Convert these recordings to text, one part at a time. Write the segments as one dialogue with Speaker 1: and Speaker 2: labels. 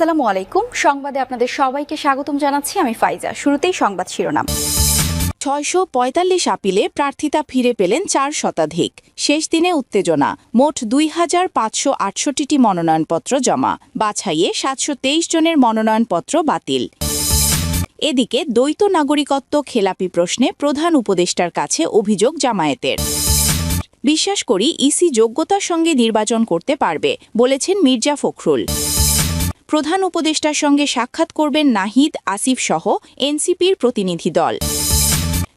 Speaker 1: আসসালামু আলাইকুম। সংবাদে আপনাদের সবাইকে স্বাগতম জানাচ্ছি। আমি ফাইজা। শুরুতেই সংবাদ শিরোনাম।
Speaker 2: ৬৪৫ আপিলে প্রার্থিতা ফিরে পেলেন ৪ শতাধিক। শেষ দিনে উত্তেজনা। মোট ২৫৬৮টি মনোনয়নপত্র জমা। বাছাইয়ে ৭২৩ জনের মনোনয়নপত্র বাতিল। এদিকে দ্বৈত নাগরিকত্ব খেলাপি প্রশ্নে প্রধান উপদেষ্টার কাছে অভিযোগ জামায়াতের। বিশ্বাস করি ইসি যোগ্যতার সঙ্গে নির্বাচন করতে পারবে, বলেছেন মির্জা ফখরুল। প্রধান উপদেষ্টার সঙ্গে সাক্ষাৎ করবেন নাহিদ, আসিফ সহ এনসিপির প্রতিনিধি দল।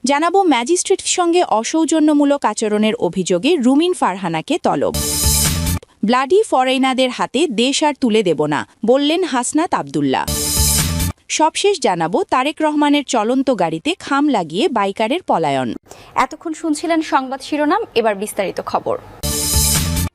Speaker 2: জানাবো ম্যাজিস্ট্রেটের সঙ্গে অসৌজন্যমূলক আচরণের অভিযোগে রুমিন ফারহানাকে তলব। ব্লাডি ফরেনারদের হাতে দেশ আর তুলে দেব না, বললেন হাসনাত আবদুল্লাহ। সবশেষ জানাবো তারেক রহমানের চলন্ত গাড়িতে খাম লাগিয়ে বাইকারের পলায়ন।
Speaker 1: এতক্ষণ শুনছিলেন সংবাদ শিরোনাম, এবার বিস্তারিত খবর।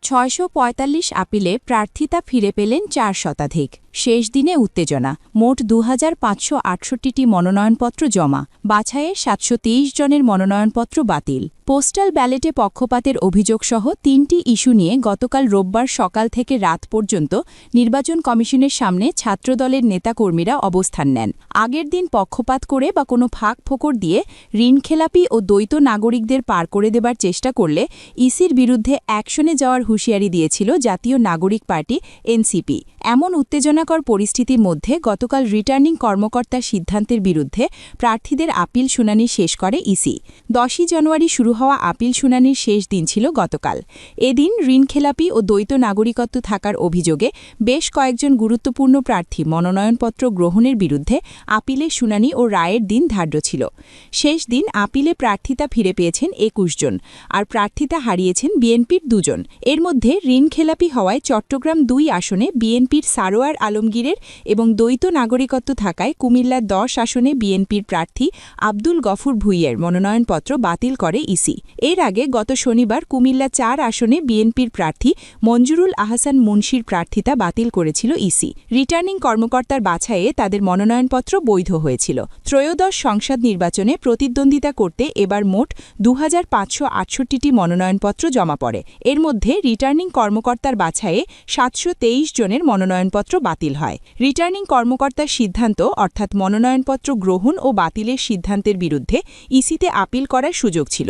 Speaker 2: ৬৪৫ আপিলে প্রার্থিতা ফিরে পেলেন ৪ শতাধিক। শেষ দিনে উত্তেজনা। মোট ২৫৬৮টি মনোনয়নপত্র জমা। বাছাইয়ে ৭২৩ জনের মনোনয়নপত্র বাতিল। পোস্টাল ব্যালটে পক্ষপাতের অভিযোগসহ ৩টি ইস্যু নিয়ে গতকাল রোববার সকাল থেকে রাত পর্যন্ত নির্বাচন কমিশনের সামনে ছাত্রদলের নেতাকর্মীরা অবস্থান নেন। আগের দিন পক্ষপাত করে বা কোনো ফাঁক ফোকর দিয়ে ঋণখেলাপি ও দ্বৈত নাগরিকদের পার করে দেবার চেষ্টা করলে ইসির বিরুদ্ধে অ্যাকশনে যাওয়ার হুঁশিয়ারি দিয়েছিল জাতীয় নাগরিক পার্টি এনসিপি। এমন উত্তেজনাকর পরিস্থিতির মধ্যে গতকাল রিটার্নিং কর্মকর্তার সিদ্ধান্তের বিরুদ্ধে প্রার্থীদের আপিল শুনানি শেষ করে ইসি। ১০ই জানুয়ারি শুরু হওয়া আপিল শুনানির শেষ দিন ছিল গতকাল। এদিন ঋণখেলাপি ও দ্বৈত নাগরিকত্ব থাকার অভিযোগে বেশ কয়েকজন গুরুত্বপূর্ণ প্রার্থী মনোনয়নপত্র গ্রহণের বিরুদ্ধে আপিলের শুনানি ও রায়ের দিন ধার্য ছিল। শেষ দিন আপিলে প্রার্থিতা ফিরে পেয়েছেন ২১ জন, আর প্রার্থিতা হারিয়েছেন বিএনপির ২ জন। এর মধ্যে ঋণখেলাপি হওয়ায় চট্টগ্রাম ২ আসনে বিএনপির সারোয়ার আলমগীরের এবং দ্বৈত নাগরিকত্ব থাকায় কুমিল্লা ১০ আসনে বিএনপির প্রার্থী আব্দুল গফুর ভূঁইয়ার মনোনয়নপত্র বাতিল করে ইসি। এর আগে গত শনিবার কুমিল্লা ৪ আসনে বিএনপির প্রার্থী মঞ্জুরুল আহসান মুন্সির প্রার্থিতা বাতিল করেছিল ইসি। রিটার্নিং কর্মকর্তার বাছাইয়ে তাদের মনোনয়নপত্র বৈধ হয়েছিল। ত্রয়োদশ সংসদ নির্বাচনে প্রতিদ্বন্দ্বিতা করতে এবার মোট ২৫৬৮টি মনোনয়নপত্র জমা পড়ে। এর মধ্যে রিটার্নিং কর্মকর্তার বাছাইয়ে ৭২৩ জনের মনোনয়নপত্র বাতিল হয়। রিটার্নিং কর্মকর্তার সিদ্ধান্ত অর্থাৎ মনোনয়নপত্র গ্রহণ ও বাতিলের সিদ্ধান্তের বিরুদ্ধে ইসিতে আপিল করার সুযোগ ছিল।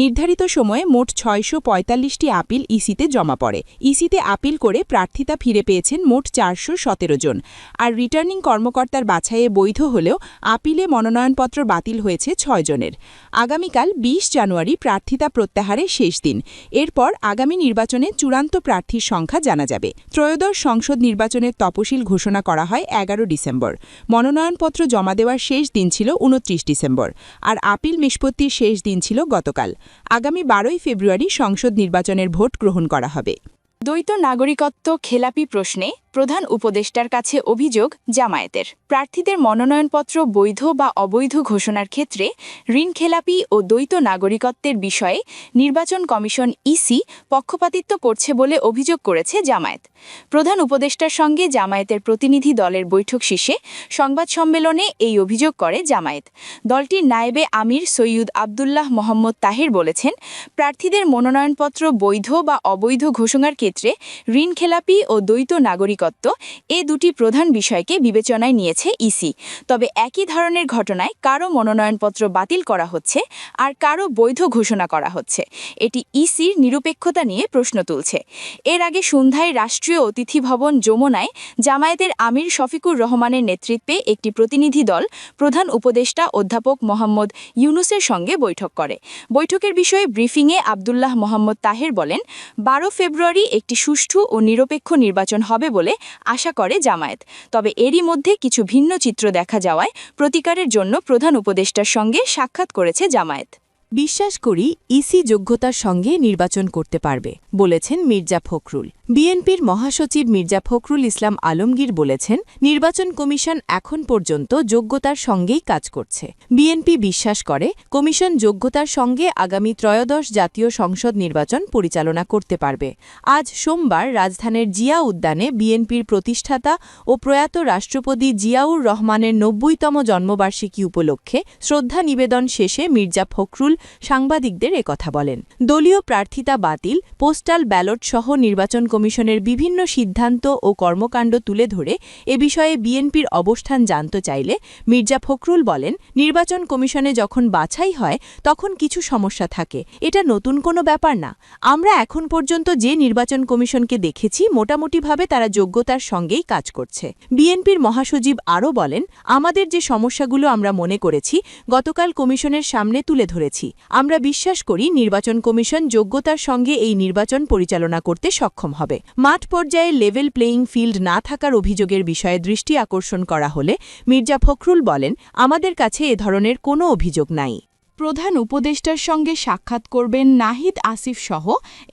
Speaker 2: নির্ধারিত সময়ে মোট ৬৪৫টি আপিল ইসিতে জমা পড়ে। ইসিতে আপিল করে প্রার্থিতা ফিরে পেয়েছেন মোট ৪১৭ জন। আর রিটার্নিং কর্মকর্তার বাছাইয়ে বৈধ হলেও আপিলে মনোনয়নপত্র বাতিল হয়েছে ৬ জনের। আগামীকাল ২০ জানুয়ারি প্রার্থিতা প্রত্যাহারের শেষ দিন। এরপর আগামী নির্বাচনে চূড়ান্ত প্রার্থীর সংখ্যা জানা যাবে। ত্রয়োদশ সংসদ নির্বাচনের তফসিল ঘোষণা করা হয় ১১ ডিসেম্বর। মনোনয়নপত্র জমা দেওয়ার শেষ দিন ছিল ২৯ ডিসেম্বর, আর আপিল নিষ্পত্তির শেষ দিন ছিল গতকাল। আগামী ১২ই ফেব্রুয়ারি সংসদ নির্বাচনের ভোট গ্রহণ করা হবে। দ্বৈত নাগরিকত্ব খেলাপি প্রশ্নে প্রধান উপদেষ্টার কাছে অভিযোগ জামায়াতের। প্রার্থীদের মনোনয়নপত্র বৈধ বা অবৈধ ঘোষণার ক্ষেত্রে ঋণখেলাপি ও দ্বৈত নাগরিকত্বের বিষয়ে নির্বাচন কমিশন ইসি পক্ষপাতিত্ব করছে বলে অভিযোগ করেছে জামায়াত। প্রধান উপদেষ্টার সঙ্গে জামায়াতের প্রতিনিধি দলের বৈঠক শেষে সংবাদ সম্মেলনে এই অভিযোগ করে জামায়াত। দলটির নায়েবে আমির সৈয়দ আবদুল্লাহ মোহাম্মদ তাহের বলেছেন, প্রার্থীদের মনোনয়নপত্র বৈধ বা অবৈধ ঘোষণার ক্ষেত্রে ঋণখেলাপি ও দ্বৈত নাগরিকত্ব এ দুটি প্রধান বিষয়কে বিবেচনায় নিয়েছে ইসি। তবে একই ধরনের ঘটনায় কারো মনোনয়নপত্র বাতিল করা হচ্ছে আর কারো বৈধ ঘোষণা করা হচ্ছে। এটি ইসির নিরপেক্ষতা নিয়ে প্রশ্ন তুলছে। এর আগে সন্ধ্যায় রাষ্ট্রীয় অতিথি ভবন যমুনায় জামায়াতের আমির শফিকুর রহমানের নেতৃত্বে একটি প্রতিনিধি দল প্রধান উপদেষ্টা অধ্যাপক মোহাম্মদ ইউনুসের সঙ্গে বৈঠক করে। বৈঠকের বিষয়ে ব্রিফিংয়ে আবদুল্লাহ মোহাম্মদ তাহের বলেন, ১২ ফেব্রুয়ারি একটি সুষ্ঠু ও নিরপেক্ষ নির্বাচন হবে বলে আশা করে জামায়াত। তবে এরই মধ্যে কিছু ভিন্ন চিত্র দেখা যাওয়ায় প্রতিকারের জন্য প্রধান উপদেষ্টার সঙ্গে সাক্ষাৎ করেছে জামায়াত। বিশ্বাস করি ইসি যোগ্যতার সঙ্গে নির্বাচন করতে পারবে, বলেছেন মির্জা ফখরুল। বিএনপির মহাসচিব মির্জা ফখরুল ইসলাম আলমগীর বলেছেন, নির্বাচন কমিশন এখন পর্যন্ত যোগ্যতার সঙ্গেই কাজ করছে। বিএনপি বিশ্বাস করে কমিশন যোগ্যতার সঙ্গে আগামী ত্রয়োদশ জাতীয় সংসদ নির্বাচন পরিচালনা করতে পারবে। আজ সোমবার রাজধানীর জিয়া উদ্যানে বিএনপির প্রতিষ্ঠাতা ও প্রয়াত রাষ্ট্রপতি জিয়াউর রহমানের ৯০তম জন্মবার্ষিকী উপলক্ষে শ্রদ্ধা নিবেদন শেষে মির্জা ফখরুল সাংবাদিকদের একথা বলেন। দলীয় প্রার্থিতা বাতিল, পোস্টাল ব্যালট সহ নির্বাচন কমিশনের বিভিন্ন সিদ্ধান্ত ও কর্মকাণ্ড তুলে ধরে এ বিষয়ে বিএনপির অবস্থান জানতে চাইলে মির্জা ফখরুল বলেন, নির্বাচন কমিশনে যখন বাছাই হয় তখন কিছু সমস্যা থাকে, এটা নতুন কোনো ব্যাপার না। আমরা এখন পর্যন্ত যে নির্বাচন কমিশনকে দেখেছি মোটামুটিভাবে তারা যোগ্যতার সঙ্গেই কাজ করছে। বিএনপির মহাসচিব আরও বলেন, আমাদের যে সমস্যাগুলো আমরা মনে করেছি গতকাল কমিশনের সামনে তুলে ধরেছি। আমরা বিশ্বাস করি নির্বাচন কমিশন যোগ্যতার সঙ্গে এই নির্বাচন পরিচালনা করতে সক্ষম হবে। মাঠ পর্যায়ে লেভেল প্লেয়িং ফিল্ড না থাকার অভিযোগের বিষয়ে দৃষ্টি আকর্ষণ করা হলে মির্জা ফখরুল বলেন, আমাদের কাছে এ ধরনের কোনো অভিযোগ নাই। প্রধান উপদেষ্টার সঙ্গে সাক্ষাৎ করবেন নাহিদ আসিফ সহ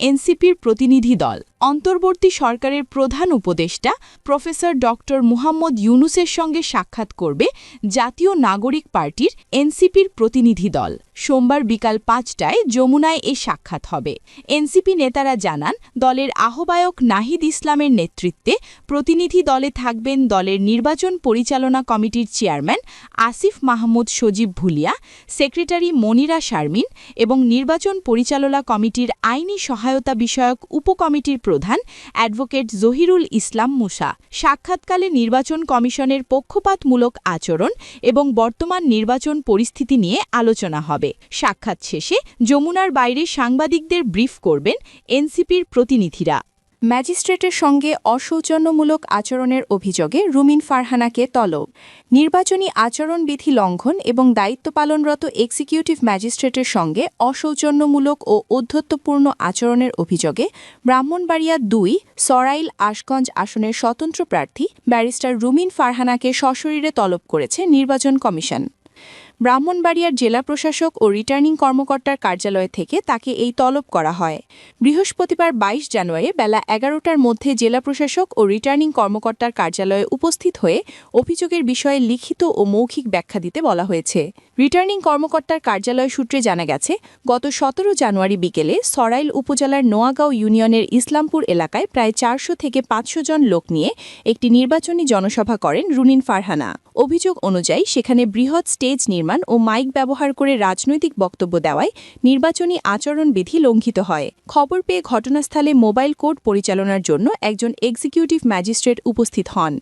Speaker 2: এনসিপির প্রতিনিধি দল। অন্তর্বর্তী সরকারের প্রধান উপদেষ্টা প্রফেসর ডক্টর মুহাম্মদ ইউনুসের সঙ্গে সাক্ষাৎ করবে জাতীয় নাগরিক পার্টির এনসিপির প্রতিনিধি দল। সোমবার বিকাল ৫টায় যমুনায় এ সাক্ষাৎ হবে। এনসিপি নেতারা জানান, দলের আহ্বায়ক নাহিদ ইসলামের নেতৃত্বে প্রতিনিধি দলে থাকবেন দলের নির্বাচন পরিচালনা কমিটির চেয়ারম্যান আসিফ মাহমুদ সজীব ভুলিয়া, সেক্রেটারি মনিরা শারমিন এবং নির্বাচন পরিচালনা কমিটির আইনি সহায়তা বিষয়ক উপকমিটির প্রধান অ্যাডভোকেট জহিরুল ইসলাম মুসা। সাক্ষাৎকালে নির্বাচন কমিশনের পক্ষপাতমূলক আচরণ এবং বর্তমান নির্বাচন পরিস্থিতি নিয়ে আলোচনা হবে। সাক্ষাৎ শেষে যমুনার বাইরে সাংবাদিকদের ব্রিফ করবেন এনসিপির প্রতিনিধিরা। ম্যাজিস্ট্রেটের সঙ্গে অসৌজন্যমূলক আচরণের অভিযোগে রুমিন ফারহানাকে তলব। নির্বাচনী আচরণবিধি লঙ্ঘন এবং দায়িত্ব পালনরত এক্সিকিউটিভ ম্যাজিস্ট্রেটের সঙ্গে অসৌজন্যমূলক ও ঔদ্ধত্যপূর্ণ আচরণের অভিযোগে ব্রাহ্মণবাড়িয়া ২ সরাইল আশগঞ্জ আসনের স্বতন্ত্র প্রার্থী ব্যারিস্টার রুমিন ফারহানাকে সশরীরে তলব করেছে নির্বাচন কমিশন। ব্রাহ্মণবাড়িয়ার জেলা প্রশাসক ও রিটার্নিং কর্মকর্তার কার্যালয় থেকে তাকে এই তলব করা হয়। বৃহস্পতিবার ২২ জানুয়ারি বেলা ১১টার মধ্যে জেলা প্রশাসক ও রিটার্নিং কর্মকর্তার কার্যালয়ে উপস্থিত হয়ে অভিযোগের বিষয়ে লিখিত ও মৌখিক ব্যাখ্যা দিতে বলা হয়েছে। রিটার্নিং কর্মকর্তার কার্যালয় সূত্রে জানা গেছে, গত ১৭ জানুয়ারি বিকেলে সরাইল উপজেলার নোয়াগাঁও ইউনিয়নের ইসলামপুর এলাকায় প্রায় ৪০০ থেকে ৫০০ জন লোক নিয়ে একটি নির্বাচনী জনসভা করেন রুমিন ফারহানা। অভিযোগ অনুযায়ী সেখানে বৃহৎ স্টেজ নির্মাণ ও মাইক ব্যবহার করে রাজনৈতিক বক্তব্য দেওয়ায় নির্বাচনী আচরণবিধি লঙ্ঘিত হয়। খবর পেয়ে ঘটনাস্থলে মোবাইল কোর্ট পরিচালনার জন্য একজন এক্সিকিউটিভ ম্যাজিস্ট্রেট উপস্থিত হন।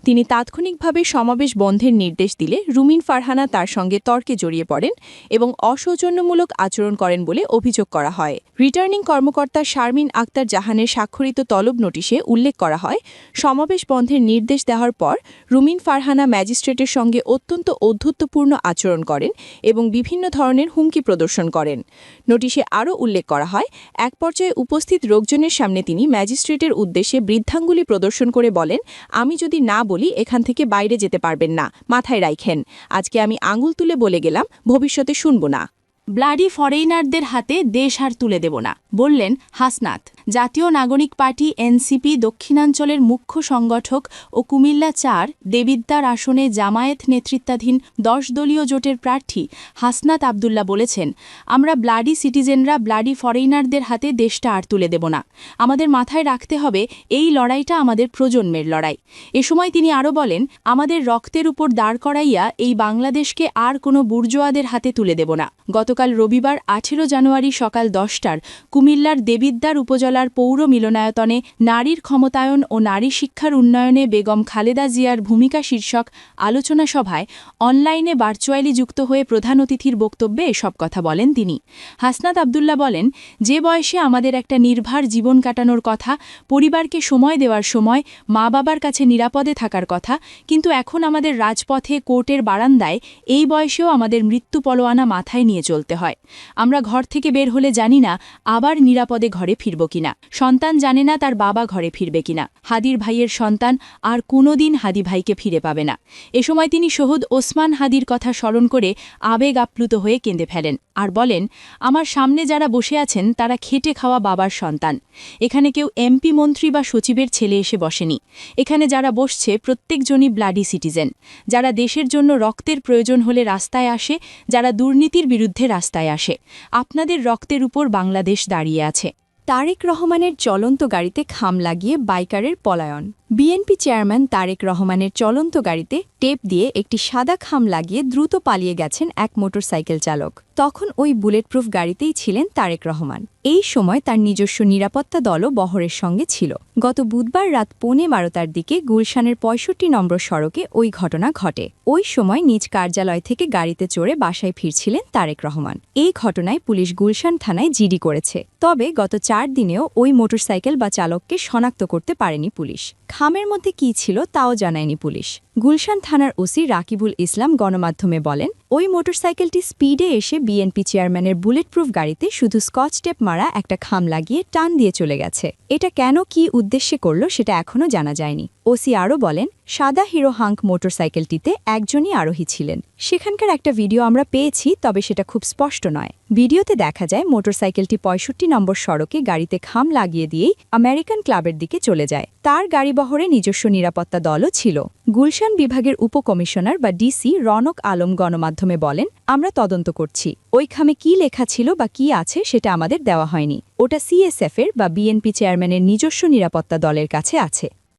Speaker 2: তিনি তাৎক্ষণিকভাবে সমাবেশ বন্ধের নির্দেশ দিলে রুমিন ফারহানা তার সঙ্গে তর্কে জড়িয়ে পড়েন এবং অসৌজন্যমূলক আচরণ করেন বলে অভিযোগ করা হয়। রিটার্নিং কর্মকর্তা শারমিন আক্তার জাহানের স্বাক্ষরিত তলব নোটিশে উল্লেখ করা হয়, সমাবেশ বন্ধের নির্দেশ দেওয়ার পর রুমিন ফারহানা ম্যাজিস্ট্রেটের সঙ্গে অত্যন্ত ঔদ্ধত্যপূর্ণ আচরণ করেন এবং বিভিন্ন ধরনের হুমকি প্রদর্শন করেন। নোটিশে আরও উল্লেখ করা হয়, এক পর্যায়ে উপস্থিত লোকজনের সামনে তিনি ম্যাজিস্ট্রেটের উদ্দেশ্যে বৃদ্ধাঙ্গুলি প্রদর্শন করে বলেন, আমি যদি না বলি এখান থেকে বাইরে যেতে পারবেন না, মাথায় রাখেন। আজকে আমি আঙুল তুলে বলে গেলাম, ভবিষ্যতে শুনব না। ব্লাডি ফরেইনারদের হাতে দেশ আর তুলে দেব না, বললেন হাসনাত। জাতীয় নাগরিক পার্টি এনসিপি দক্ষিণাঞ্চলের মুখ্য সংগঠক ও কুমিল্লা ৪ দেবিদ্বার আসনে জামায়াত নেতৃত্বাধীন ১০ দলীয় জোটের প্রার্থী হাসনাত আবদুল্লাহ বলেছেন, আমরা ব্লাডি সিটিজেনরা ব্লাডি ফরেইনারদের হাতে দেশটা আর তুলে দেব না। আমাদের মাথায় রাখতে হবে এই লড়াইটা আমাদের প্রজন্মের লড়াই। এ সময় তিনি আরও বলেন, আমাদের রক্তের উপর দাঁড় করাইয়া এই বাংলাদেশকে আর কোনো বুর্জোয়াদের হাতে তুলে দেব না। গতকাল রবিবার ১৮ জানুয়ারি সকাল ১০টার কুমিল্লার দেবিদ্বার উপজেলার পৌর মিলনায়তনে নারীর ক্ষমতায়ন ও নারী শিক্ষার উন্নয়নে বেগম খালেদা জিয়ার ভূমিকা শীর্ষক আলোচনা সভায় অনলাইনে ভার্চুয়ালি যুক্ত হয়ে প্রধান অতিথির বক্তব্যে এসব কথা বলেন তিনি। হাসনাত আবদুল্লাহ বলেন, যে বয়সে আমাদের একটা নির্ভার জীবন কাটানোর কথা, পরিবারকে সময় দেওয়ার সময়, মা বাবার কাছে নিরাপদে থাকার কথা, কিন্তু এখন আমাদের রাজপথে কোর্টের বারান্দায় এই বয়সেও আমাদের মৃত্যু পলোয়ানা মাথায় নিয়ে চলতে হয়। আমরা ঘর থেকে বের হলে জানি না আবার নিরাপদে ঘরে ফিরব কিনা। সন্তান জানে না তার বাবা ঘরে ফিরবে কিনা। হাদির ভাইয়ের সন্তান আর কোনোদিন হাদি ভাইকে ফিরে পাবে না। এ সময় তিনি শহীদ ওসমান হাদির কথা স্মরণ করে আবেগ আপ্লুত হয়ে কেঁদে ফেলেন আর বলেন, আমার সামনে যারা বসে আছেন তারা খেটে খাওয়া বাবার সন্তান। এখানে কেউ এমপি মন্ত্রী বা সচিবের ছেলে এসে বসেনি। এখানে যারা বসছে প্রত্যেকজনই ব্লাডি সিটিজেন, যারা দেশের জন্য রক্তের প্রয়োজন হলে রাস্তায় আসে, যারা দুর্নীতির বিরুদ্ধে রাস্তায় আসে। আপনাদের রক্তের উপর বাংলাদেশ দাঁড়িয়ে আছে। তারেক রহমানের চলন্ত গাড়িতে খাম লাগিয়ে বাইকারের পলায়ন। বিএনপি চেয়ারম্যান তারেক রহমানের চলন্ত গাড়িতে টেপ দিয়ে একটি সাদা খাম লাগিয়ে দ্রুত পালিয়ে গেছেন এক মোটরসাইকেল চালক। তখন ওই বুলেটপ্রুফ গাড়িতেই ছিলেন তারেক রহমান। এই সময় তার নিজস্ব নিরাপত্তা দলও বহরের সঙ্গে ছিল। গত বুধবার রাত 11:15টার দিকে গুলশানের ৬৫ নম্বর সড়কে ওই ঘটনা ঘটে। ওই সময় নিজ কার্যালয় থেকে গাড়িতে চড়ে বাসায় ফিরছিলেন তারেক রহমান। এই ঘটনায় পুলিশ গুলশান থানায় জিডি করেছে। তবে গত 4 দিনেও ওই মোটরসাইকেল বা চালককে শনাক্ত করতে পারেনি পুলিশ। খামের মধ্যে কী ছিল তাও জানায়নি পুলিশ। গুলশান থানার ওসি রাকিবুল ইসলাম গণমাধ্যমে বলেন, ওই মোটরসাইকেলটি স্পিডে এসে বিএনপি চেয়ারম্যানের বুলেটপ্রুফ গাড়িতে শুধু স্কচ টেপ মারা একটা খাম লাগিয়ে টান দিয়ে চলে গেছে। এটা কেন কী উদ্দেশ্যে করল সেটা এখনও জানা যায়নি। ওসি আরও বলেন, সাদা হিরো হাঙ্ক মোটরসাইকেলটিতে একজনই আরোহী ছিলেন। সেখানকার একটা ভিডিও আমরা পেয়েছি, তবে সেটা খুব স্পষ্ট নয়। ভিডিওতে দেখা যায় মোটরসাইকেলটি ৬৫ নম্বর সড়কে গাড়িতে খাম লাগিয়ে দিয়েই আমেরিকান ক্লাবের দিকে চলে যায়। তার গাড়িবহরে নিজস্ব নিরাপত্তা দলও ছিল। গুলশান বিভাগের উপকমিশনার বা ডিসি রনক আলম গণমাধ্যমে বলেন, আমরা তদন্ত করছি। ওই খামে কী লেখা ছিল বা কী আছে সেটা আমাদের দেওয়া হয়নি। ওটা সিএসএফের বা বিএনপি চেয়ারম্যানের নিজস্ব নিরাপত্তা দলের কাছে আছে।